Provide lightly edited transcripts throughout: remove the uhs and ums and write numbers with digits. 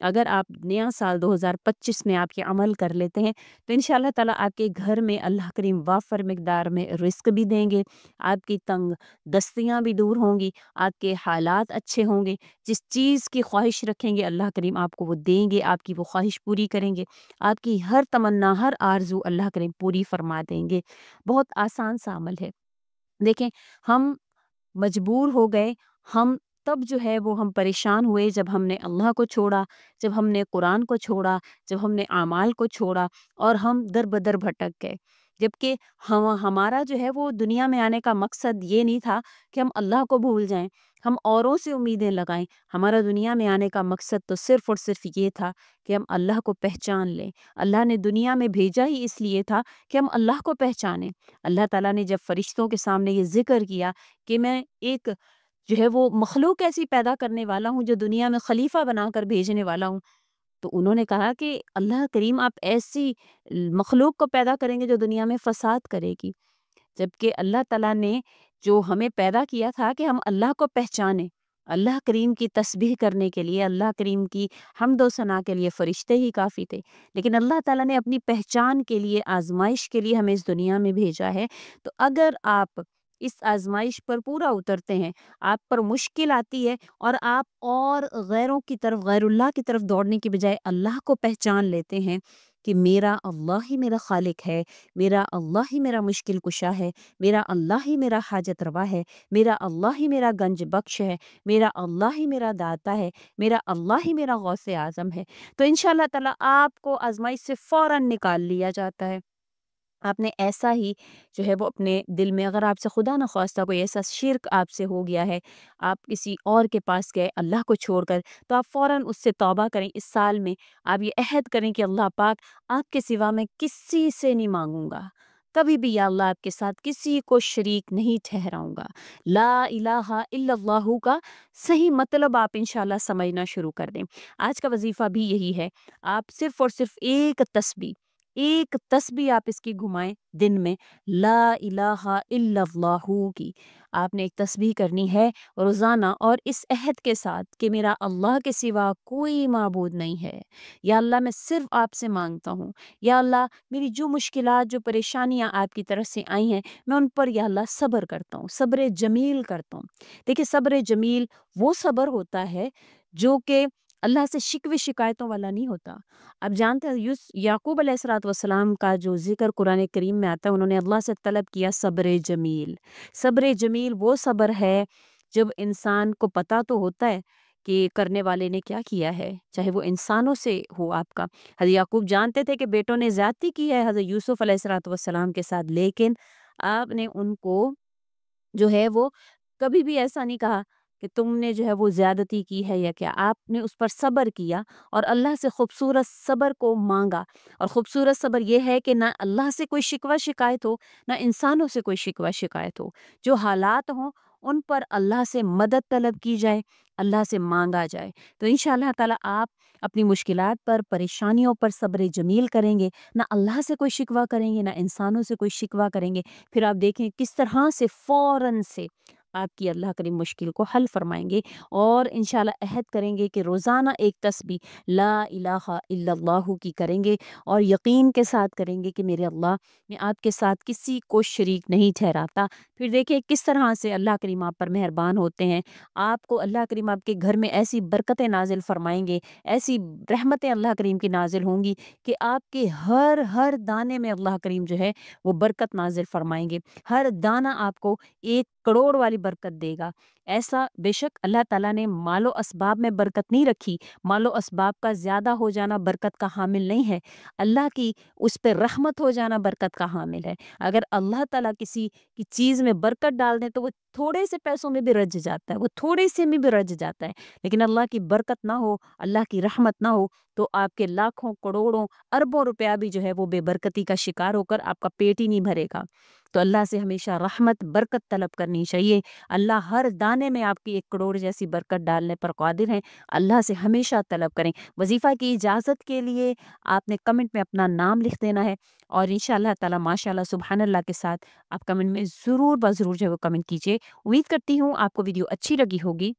اگر آپ نیا سال 2025 میں آپ یہ عمل کر لیتے ہیں تو انشاءاللہ تعالیٰ آپ کے گھر میں اللہ کریم وافر مقدار میں رزق بھی دیں گے، آپ کی تنگ دستیاں بھی دور ہوں گی، آپ کے حالات اچھے ہوں گے، جس چیز کی خواہش رکھیں گے اللہ کریم آپ کو وہ دیں گے، آپ کی وہ خواہش پوری کریں گے، آپ کی ہر تمنا ہر آرزو اللہ کریم پوری فرما دیں گے۔ بہت آسان سا عمل ہے۔ دیکھیں، ہم مجبور ہو گئے، ہم تب جو ہے وہ ہم پریشان ہوئے جب ہم نے اللہ کو چھوڑا، جب ہم نے قرآن کو چھوڑا، جب ہم نے اعمال کو چھوڑا اور ہم در بدر بھٹک گئے، جبکہ ہمارا جو ہے وہ دنیا میں آنے کا مقصد یہ نہیں تھا کہ ہم اللہ کو بھول جائیں، ہم اوروں سے امیدیں لگائیں۔ ہمارا دنیا میں آنے کا مقصد تو صرف اور صرف یہ تھا کہ ہم اللہ کو پہچان لیں۔ اللہ نے دنیا میں بھیجا ہی اس لیے تھا کہ ہم اللہ کو پہچانیں۔ اللہ تعالیٰ نے جب فرشتوں کے سامنے یہ ذکر کیا کہ میں ایک جو ہے وہ مخلوق ایسی پیدا کرنے والا ہوں جو دنیا میں خلیفہ بنا کر بھیجنے والا ہوں، تو انہوں نے کہا کہ اللہ کریم آپ ایسی مخلوق کو پیدا کریں گے جو دنیا میں فساد کرے گی، جبکہ اللہ تعالیٰ نے جو ہمیں پیدا کیا تھا کہ ہم اللہ کو پہچانیں، اللہ کریم کی تسبیح کرنے کے لیے، اللہ کریم کی حمد و ثنا کے لیے فرشتے ہی کافی تھے، لیکن اللہ تعالیٰ نے اپنی پہچان کے لیے، آزمائش کے لیے ہمیں اس دنیا میں بھیجا ہے۔ تو اگر آپ اس آزمائش پر پورا اترتے ہیں، آپ پر مشکل آتی ہے اور آپ اور غیروں کی طرف، غیر اللہ کی طرف دوڑنے کی بجائے اللہ کو پہچان لیتے ہیں کہ میرا اللہ ہی میرا خالق ہے، میرا اللہ ہی میرا مشکل کشا ہے، میرا اللہ ہی میرا حاجت روا ہے، میرا اللہ ہی میرا گنج بخش ہے، میرا اللہ ہی میرا داتا ہے، میرا اللہ ہی میرا غوث اعظم ہے، تو انشاءاللہ تعالیٰ آپ کو آزمائش سے فوراً نکال لیا جاتا ہے۔ آپ نے ایسا ہی جو ہے وہ اپنے دل میں، اگر آپ سے خدا نخواستہ کوئی ایسا شرک آپ سے ہو گیا ہے، آپ کسی اور کے پاس گئے اللہ کو چھوڑ کر، تو آپ فوراً اس سے توبہ کریں۔ اس سال میں آپ یہ عہد کریں کہ اللہ پاک آپ کے سوا میں کسی سے نہیں مانگوں گا، کبھی بھی یا اللہ آپ کے ساتھ کسی کو شریک نہیں ٹھہراؤں گا۔ لا الہ الا اللہ کا صحیح مطلب آپ انشاءاللہ سمجھنا شروع کر دیں۔ آج کا وظیفہ بھی یہی ہے، آپ صرف اور صرف ایک تسبیح آپ اس کی گھمائیں دن میں، لا الہ الا اللہ کی آپ نے ایک تسبیح کرنی ہے روزانہ، اور اس عہد کے ساتھ کہ میرا اللہ کے سوا کوئی معبود نہیں ہے، یا اللہ میں صرف آپ سے مانگتا ہوں، یا اللہ میری جو مشکلات، جو پریشانیاں آپ کی طرف سے آئی ہیں میں ان پر یا اللہ صبر کرتا ہوں، صبر جمیل کرتا ہوں۔ دیکھیں، صبر جمیل وہ صبر ہوتا ہے جو کہ اللہ سے شکوے شکایتوں والا نہیں ہوتا۔ اب جانتے ہیں یعقوب علیہ الصلوۃ والسلام کا جو ذکر قرآن کریم میں آتا ہے، انہوں نے اللہ سے طلب کیا صبر جمیل۔ صبر جمیل وہ صبر ہے جب انسان کو پتہ تو ہوتا ہے کہ کرنے والے نے کیا کیا ہے، چاہے وہ انسانوں سے ہو آپ کا۔ حضرت یعقوب جانتے تھے کہ بیٹوں نے زیادتی کی ہے حضرت یوسف علیہ الصلوۃ والسلام کے ساتھ، لیکن آپ نے ان کو جو ہے وہ کبھی بھی ایسا نہیں کہا کہ تم نے جو ہے وہ زیادتی کی ہے یا کیا، آپ نے اس پر صبر کیا اور اللہ سے خوبصورت صبر کو مانگا۔ اور خوبصورت صبر یہ ہے کہ نہ اللہ سے کوئی شکوہ شکایت ہو، نہ انسانوں سے کوئی شکوہ شکایت ہو، جو حالات ہوں ان پر اللہ سے مدد طلب کی جائے، اللہ سے مانگا جائے، تو انشاءاللہ تعالیٰ آپ اپنی مشکلات پر، پریشانیوں پر صبر جمیل کریں گے، نہ اللہ سے کوئی شکوہ کریں گے، نہ انسانوں سے کوئی شکوہ کریں گے، پھر آپ دیکھیں کس طرح سے فوراً سے آپ کی اللہ کریم مشکل کو حل فرمائیں گے، اور انشاءاللہ عہد کریں گے کہ روزانہ ایک تسبیح لا الہ الا اللہ کی کریں گے، اور یقین کے ساتھ کریں گے کہ میرے اللہ میں آپ کے ساتھ کسی کو شریک نہیں ٹھہراتا۔ پھر دیکھیں کس طرح سے اللہ کریم آپ پر مہربان ہوتے ہیں، آپ کو اللہ کریم آپ کے گھر میں ایسی برکتیں نازل فرمائیں گے، ایسی رحمتیں اللہ کریم کی نازل ہوں گی کہ آپ کے ہر دانے میں اللہ کریم جو ہے وہ برکت نازل فرمائیں گے، ہر دانہ آپ کو 1 کروڑ والی برکت دے گا۔ ایسا بے شک اللہ تعالیٰ نے مال و اسباب میں برکت نہیں رکھی، مال و اسباب کا زیادہ ہو جانا برکت کا حامل نہیں ہے، اللہ کی اس پہ رحمت ہو جانا برکت کا حامل ہے۔ اگر اللہ تعالیٰ کسی کی چیز میں برکت ڈال دیں تو وہ تھوڑے سے پیسوں میں بھی رج جاتا ہے، وہ تھوڑے سے میں بھی رج جاتا ہے، لیکن اللہ کی برکت نہ ہو، اللہ کی رحمت نہ ہو تو آپ کے لاکھوں کروڑوں اربوں روپیہ بھی جو ہے وہ بے برکتی کا شکار ہو کر آپ کا پیٹ ہی نہیں بھرے گا۔ تو اللہ سے ہمیشہ رحمت برکت طلب کرنی چاہیے، اللہ ہر دانے میں آپ کی 1 کروڑ جیسی برکت ڈالنے پر قادر ہیں، اللہ سے ہمیشہ طلب کریں۔ وظیفہ کی اجازت کے لیے آپ نے کمنٹ میں اپنا نام لکھ دینا ہے، اور انشاءاللہ تعالی ماشاءاللہ سبحان اللہ کے ساتھ آپ کمنٹ میں ضرور بضرور جو ہے وہ کمنٹ کیجیے۔ امید کرتی ہوں آپ کو ویڈیو اچھی لگی ہوگی،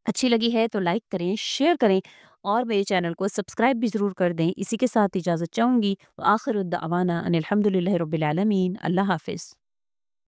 اچھی لگی ہے تو لائک کریں، شیئر کریں، اور میرے چینل کو سبسکرائب بھی ضرور کر دیں۔ اسی کے ساتھ اجازت چاہوں گی۔ وآخر الدعوانا ان الحمد للہ رب العالمین۔ اللہ حافظ۔